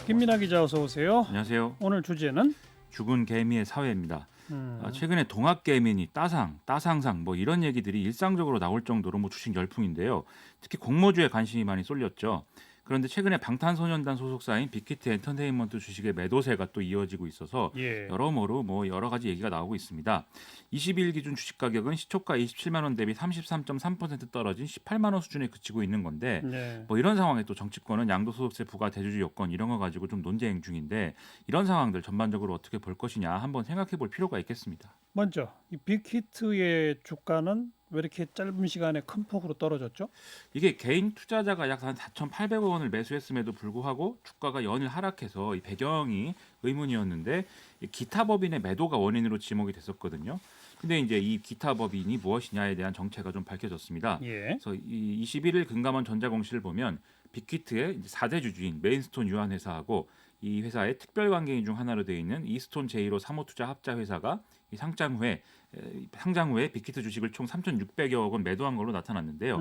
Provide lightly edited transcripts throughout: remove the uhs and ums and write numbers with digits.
김민하 기자 어서 오세요. 안녕하세요. 오늘 주제는 죽은 개미의 사회입니다. 최근에 동학개미니 따상상 뭐 이런 얘기들이 일상적으로 나올 정도로 뭐 주식 열풍인데요. 특히 공모주에 관심이 많이 쏠렸죠. 그런데 최근에 방탄소년단 소속사인 빅히트 엔터테인먼트 주식의 매도세가 또 이어지고 있어서 예. 여러모로 뭐 여러 가지 얘기가 나오고 있습니다. 22일 기준 주식 가격은 시초가 27만 원 대비 33.3% 떨어진 18만 원 수준에 그치고 있는 건데 네. 뭐 이런 상황에 또 정치권은 양도소득세 부과 대주주 요건 이런 거 가지고 좀 논쟁 중인데 이런 상황들 전반적으로 어떻게 볼 것이냐 한번 생각해 볼 필요가 있겠습니다. 먼저 이 빅히트의 주가는 왜 이렇게 짧은 시간에 큰 폭으로 떨어졌죠? 이게 개인 투자자가 약 한 4,800억 원을 매수했음에도 불구하고 주가가 연일 하락해서 이 배경이 의문이었는데 이 기타 법인의 매도가 원인으로 지목이 됐었거든요. 근데 이제 이 기타 법인이 무엇이냐에 대한 정체가 좀 밝혀졌습니다. 예. 그래서 이 21일 금감원 전자공시를 보면 빅히트의 4대 주주인 메인스톤 유한회사하고 이 회사의 특별 관계인 중 하나로 되어 있는 이스톤 제이로 사모투자 합자 회사가 이 상장 후에 빅히트 주식을 총 3,600여억 원 매도한 걸로 나타났는데요.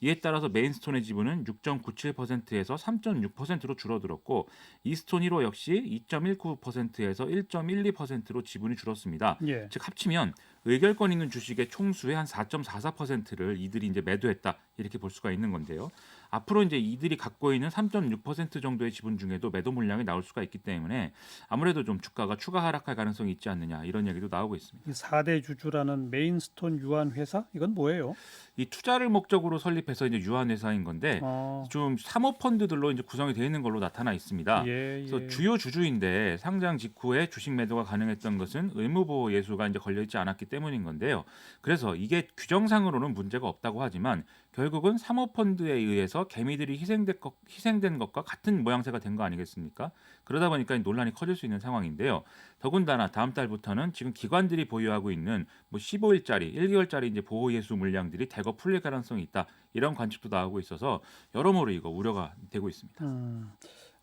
이에 따라서 메인스톤의 지분은 6.97%에서 3.6%로 줄어들었고 이스톤 1호 역시 2.19%에서 1.12%로 지분이 줄었습니다. 예. 즉 합치면 의결권 있는 주식의 총수의 한 4.44%를 이들이 이제 매도했다 이렇게 볼 수가 있는 건데요. 앞으로 이제 이들이 갖고 있는 3.6% 정도의 지분 중에도 매도 물량이 나올 수가 있기 때문에 아무래도 좀 주가가 추가 하락할 가능성이 있지 않느냐 이런 얘기도 나오고 있습니다. 이 4대 주주라는 메인스톤 유한 회사 이건 뭐예요? 이 투자를 목적으로 설립해서 이제 유한 회사인 건데 좀 사모펀드들로 이제 구성이 되어 있는 걸로 나타나 있습니다. 예. 그래서 주요 주주인데 상장 직후에 주식 매도가 가능했던 것은 의무보호 예수가 이제 걸려 있지 않았기 때문인 건데요. 그래서 이게 규정상으로는 문제가 없다고 하지만 결국은 사모펀드에 의해서 개미들이 희생된 것과 같은 모양새가 된 거 아니겠습니까? 그러다 보니까 논란이 커질 수 있는 상황인데요. 더군다나 다음 달부터는 지금 기관들이 보유하고 있는 뭐 15일짜리, 1개월짜리 이제 보호 예수 물량들이 대거 풀릴 가능성이 있다. 이런 관측도 나오고 있어서 여러모로 이거 우려가 되고 있습니다.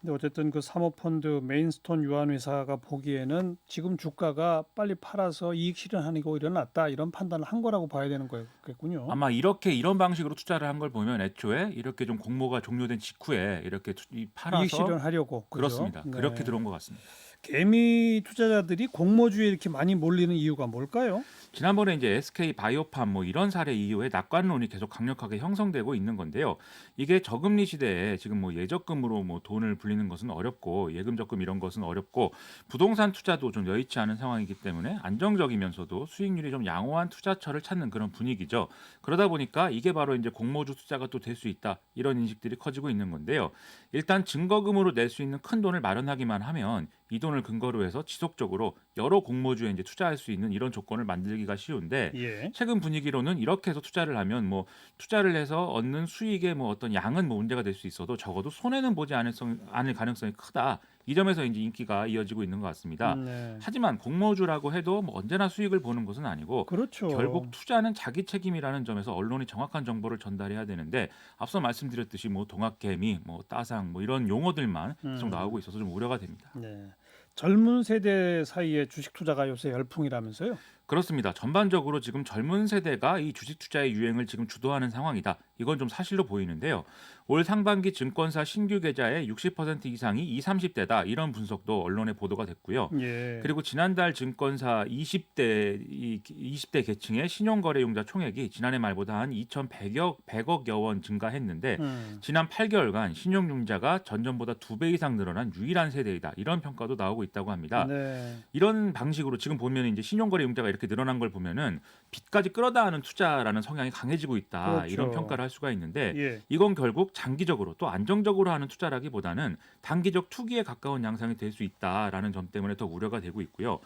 근데 어쨌든 그 사모펀드 메인스톤 유한 회사가 보기에는 지금 주가가 빨리 팔아서 이익 실현하는 게 오히려 낫다 이런 판단을 한 거라고 봐야 되는 거겠군요. 아마 이런 방식으로 투자를 한 걸 보면 애초에 이렇게 좀 공모가 종료된 직후에 이렇게 팔아서 이익 실현하려고. 그죠? 그렇습니다. 네. 그렇게 들어온 것 같습니다. 개미 투자자들이 공모주에 이렇게 많이 몰리는 이유가 뭘까요? 지난번에 이제 SK 바이오팜 뭐 이런 사례 이후에 낙관론이 계속 강력하게 형성되고 있는 건데요. 이게 저금리 시대에 지금 뭐 예적금으로 뭐 돈을 불리는 것은 어렵고 예금 적금 이런 것은 어렵고 부동산 투자도 좀 여의치 않은 상황이기 때문에 안정적이면서도 수익률이 좀 양호한 투자처를 찾는 그런 분위기죠. 그러다 보니까 이게 바로 이제 공모주 투자가 또 될 수 있다 이런 인식들이 커지고 있는 건데요. 일단 증거금으로 낼 수 있는 큰 돈을 마련하기만 하면 이 돈을 근거로 해서 지속적으로 여러 공모주에 이제 투자할 수 있는 이런 조건을 만들기가 쉬운데 예. 최근 분위기로는 이렇게 해서 투자를 하면 뭐 투자를 해서 얻는 수익의 뭐 어떤 양은 뭐 문제가 될 수 있어도 적어도 손해는 보지 않을 가능성이 크다. 이 점에서 이제 인기가 이어지고 있는 것 같습니다. 네. 하지만 공모주라고 해도 뭐 언제나 수익을 보는 것은 아니고 그렇죠. 결국 투자는 자기 책임이라는 점에서 언론이 정확한 정보를 전달해야 되는데 앞서 말씀드렸듯이 뭐 동학개미, 뭐 따상 뭐 이런 용어들만 계속 나오고 있어서 좀 우려가 됩니다. 네. 젊은 세대 사이에 주식 투자가 요새 열풍이라면서요? 그렇습니다. 전반적으로 지금 젊은 세대가 이 주식 투자의 유행을 지금 주도하는 상황이다. 이건 좀 사실로 보이는데요. 올 상반기 증권사 신규 계좌의 60% 이상이 20, 30대다. 이런 분석도 언론에 보도가 됐고요. 예. 그리고 지난달 증권사 20대 계층의 신용거래용자 총액이 지난해 말보다 한 2,100억여 원 증가했는데 지난 8개월간 신용융자가 전년보다 2배 이상 늘어난 유일한 세대이다. 이런 평가도 나오고 있다고 합니다. 네. 이런 방식으로 지금 보면 이제 신용거래융자가 이렇게 늘어난 걸 보면은 빚까지 끌어다 하는 투자라는 성향이 강해지고 있다. 그렇죠. 이런 평가를 할 수가 있는데 예. 이건 결국 장기적으로 또 안정적으로 하는 투자라기보다는 단기적 투기에 가까운 양상이 될 수 있다라는 점 때문에 더 우려가 되고 있고요.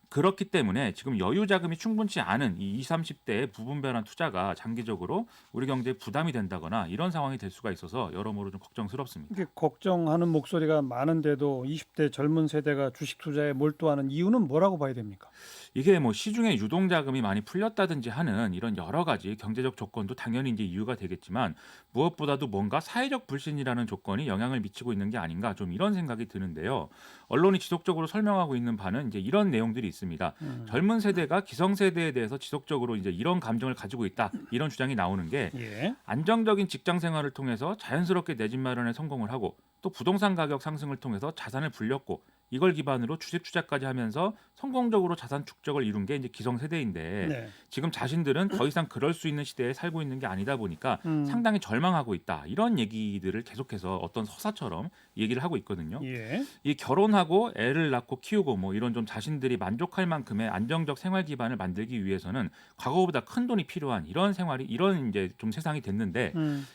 그렇기 때문에 지금 여유 자금이 충분치 않은 이 20, 30대의 부분별한 투자가 장기적으로 우리 경제에 부담이 된다거나 이런 상황이 될 수가 있어서 여러모로 좀 걱정스럽습니다. 이게 걱정하는 목소리가 많은데도 20대 젊은 세대가 주식 투자에 몰두하는 이유는 뭐라고 봐야 됩니까? 이게 뭐 시중 시중에 유동자금이 많이 풀렸다든지 하는 이런 여러 가지 경제적 조건도 당연히 이제 이유가 되겠지만 무엇보다도 뭔가 사회적 불신이라는 조건이 영향을 미치고 있는 게 아닌가 좀 이런 생각이 드는데요. 언론이 지속적으로 설명하고 있는 바는 이제 이런 내용들이 있습니다. 젊은 세대가 기성세대에 대해서 지속적으로 이제 이런 감정을 가지고 있다 이런 주장이 나오는 게 예. 안정적인 직장 생활을 통해서 자연스럽게 내 집 마련에 성공을 하고 또 부동산 가격 상승을 통해서 자산을 불렸고 이걸 기반으로 주식 투자까지 하면서 성공적으로 자산 축적을 이룬 게 이제 기성세대인데 네. 지금 자신들은 더 이상 그럴 수 있는 시대에 살고 있는 게 아니다 보니까 음. 상당히 절망하고 있다. 이런 얘기들을 계속해서 어떤 서사처럼 얘기를 하고 있거든요. 예. 이 결혼하고 애를 낳고 키우고 뭐 이런 좀 자신들이 만족할 만큼의 안정적 생활 기반을 만들기 위해서는 과거보다 큰 돈이 필요한 이런 생활이 이런 이제 좀 세상이 됐는데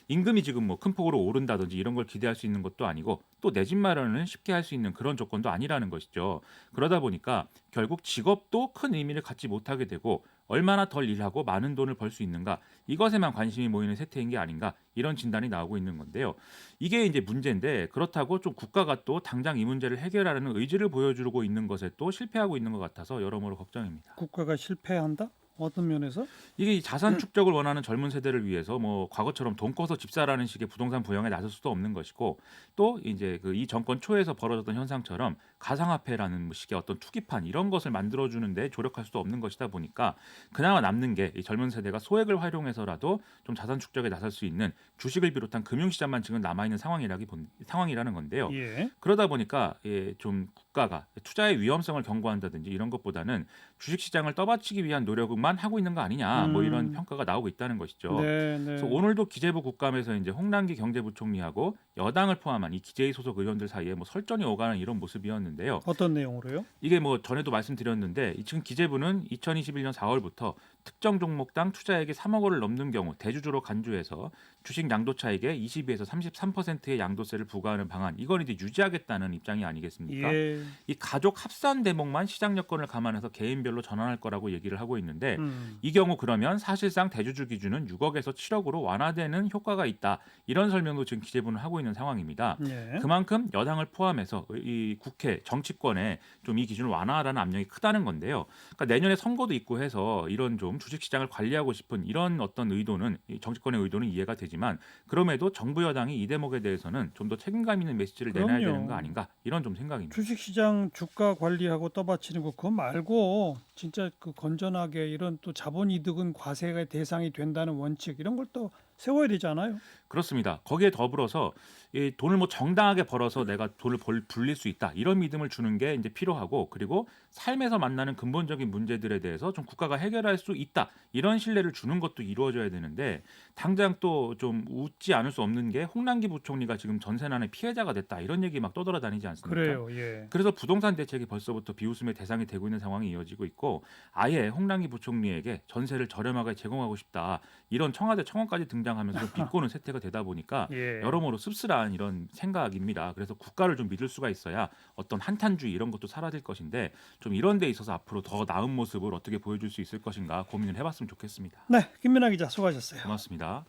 임금이 지금 뭐 큰 폭으로 오른다든지 이런 걸 기대할 수 있는 것도 아니고 또 내 집 마련을 쉽게 할 수 있는 그런 조건도 아니라는 것이죠. 그러다 보니까 결국 직업도 큰 의미를 갖지 못하게 되고 얼마나 덜 일하고 많은 돈을 벌 수 있는가 이것에만 관심이 모이는 세태인 게 아닌가 이런 진단이 나오고 있는 건데요. 이게 이제 문제인데 그렇다고 좀 국가가 또 당장 이 문제를 해결하려는 의지를 보여주고 있는 것에 또 실패하고 있는 것 같아서 여러모로 걱정입니다. 국가가 실패한다? 어떤 면에서? 이게 이 자산 축적을 원하는 젊은 세대를 위해서 뭐 과거처럼 돈 꺼서 집 사라는 식의 부동산 부양에 나설 수도 없는 것이고 또 이제 그 이 정권 초에서 벌어졌던 현상처럼 가상화폐라는 뭐 식의 어떤 투기판 이런 것을 만들어주는데 조력할 수도 없는 것이다 보니까 그나마 남는 게 이 젊은 세대가 소액을 활용해서라도 좀 자산 축적에 나설 수 있는 주식을 비롯한 금융시장만 지금 남아있는 상황이라는 건데요. 예. 그러다 보니까 좀 국가가 투자의 위험성을 경고한다든지 이런 것보다는 주식시장을 떠받치기 위한 노력만 하고 있는 거 아니냐 뭐 이런 평가가 나오고 있다는 것이죠. 네, 네. 그래서 오늘도 기재부 국감에서 이제 홍남기 경제부총리하고 여당을 포함한 이 기재위 소속 의원들 사이에 뭐 설전이 오가는 이런 모습이었는데요. 어떤 내용으로요? 이게 뭐 전에도 말씀드렸는데 지금 기재부는 2021년 4월부터 특정 종목당 투자액이 3억 원을 넘는 경우 대주주로 간주해서 주식 양도차익의 22에서 33%의 양도세를 부과하는 방안 이걸 이제 유지하겠다는 입장이 아니겠습니까? 예. 이 가족 합산 대목만 시장 여건을 감안해서 개인별로 전환할 거라고 얘기를 하고 있는데 이 경우 그러면 사실상 대주주 기준은 6억에서 7억으로 완화되는 효과가 있다. 이런 설명도 지금 기재부는 하고 있는 상황입니다. 예. 그만큼 여당을 포함해서 이 국회 정치권에 좀 이 기준을 완화하라는 압력이 크다는 건데요. 그러니까 내년에 선거도 있고 해서 이런 좀 주식시장을 관리하고 싶은 이런 어떤 의도는 이 정치권의 의도는 이해가 되지만 그럼에도 정부 여당이 이 대목에 대해서는 좀 더 책임감 있는 메시지를 내놔야 그럼요. 되는 거 아닌가 이런 좀 생각입니다. 주식시장 주가 관리하고 떠받치는 거 그거 말고 진짜 그 건전하게 이런 또 자본이득은 과세가 대상이 된다는 원칙 이런 걸 또 세워야 되잖아요. 그렇습니다. 거기에 더불어서 이 돈을 뭐 정당하게 벌어서 내가 돈을 불릴 수 있다 이런 믿음을 주는 게 이제 필요하고 그리고 삶에서 만나는 근본적인 문제들에 대해서 좀 국가가 해결할 수 있다 이런 신뢰를 주는 것도 이루어져야 되는데 당장 또 좀 웃지 않을 수 없는 게 홍남기 부총리가 지금 전세난의 피해자가 됐다 이런 얘기 막 떠돌아다니지 않습니까? 그래요. 예. 그래서 부동산 대책이 벌써부터 비웃음의 대상이 되고 있는 상황이 이어지고 있고 아예 홍남기 부총리에게 전세를 저렴하게 제공하고 싶다 이런 청와대 청원까지 등장하면서 좀 비꼬는 세태가 되다 보니까 예. 여러모로 씁쓸한 이런 생각입니다. 그래서 국가를 좀 믿을 수가 있어야 어떤 한탄주의 이런 것도 사라질 것인데 좀 이런 데 있어서 앞으로 더 나은 모습을 어떻게 보여줄 수 있을 것인가 고민을 해봤으면 좋겠습니다. 네, 김민아 기자 수고하셨어요. 고맙습니다.